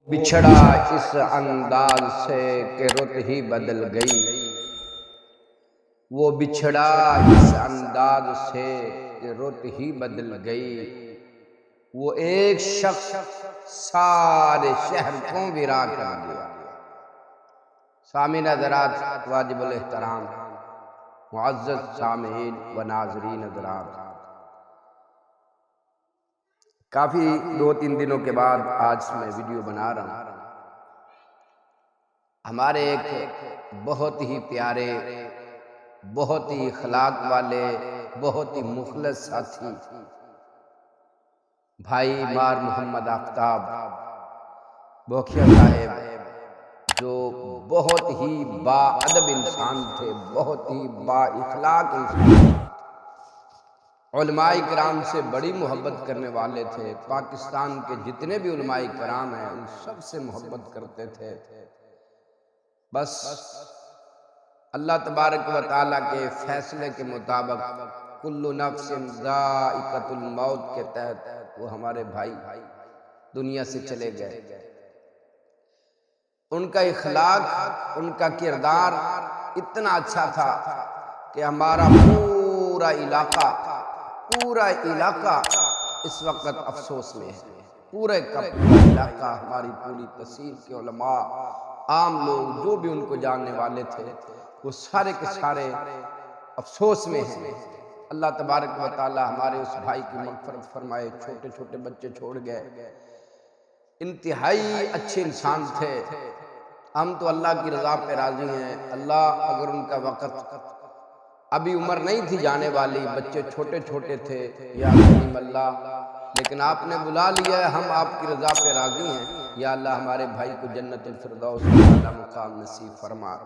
بچھڑا اس انداز سے کہ رت ہی بدل گئی، وہ بچھڑا اس انداز سے کہ رت ہی بدل گئی، وہ ایک شخص سارے شہر کو ویرا کر گیا۔ سامعین حضرات، واجب الاحترام معزز سامعین و ناظرین حضرات، کافی 2-3 دنوں کے بعد آج میں ویڈیو بنا رہا ہوں۔ ہمارے ایک بہت ہی پیارے، بہت ہی اخلاق والے، بہت ہی مخلص ساتھی بھائی مار محمد آفتاب بوکھیا صاحب، جو بہت ہی با ادب انسان تھے، بہت ہی با اخلاق انسان تھے، علماء کرام سے بڑی محبت کرنے والے تھے۔ پاکستان کے جتنے بھی علماء کرام ہیں ان سب سے محبت کرتے تھے۔ بس اللہ تبارک و تعالیٰ کے فیصلے کے مطابق کل نفس ذائقۃ الموت کے تحت وہ ہمارے بھائی دنیا سے چلے گئے۔ ان کا اخلاق، ان کا کردار اتنا اچھا تھا کہ ہمارا پورا علاقہ اس وقت افسوس میں ہے۔ پورے کا پورا علاقہ، ہماری پوری تحصیل کے علماء، عام لوگ جو بھی ان کو جاننے والے تھے، وہ سارے کے سارے افسوس میں ہیں۔ اللہ تبارک و تعالی ہمارے اس بھائی کی مغفرت فرمائے۔ چھوٹے چھوٹے بچے چھوڑ گئے، انتہائی اچھے انسان تھے۔ ہم تو اللہ کی رضا پہ راضی ہیں۔ اللہ اگر ان کا وقت، ابھی عمر نہیں تھی جانے والی، بچے چھوٹے چھوٹے تھے، یا کریم اللہ، لیکن آپ نے بلا لیا ہے، ہم آپ کی رضا پہ راضی ہیں۔ یا اللہ ہمارے بھائی کو جنت الفردوس کا مقام نصیب فرما۔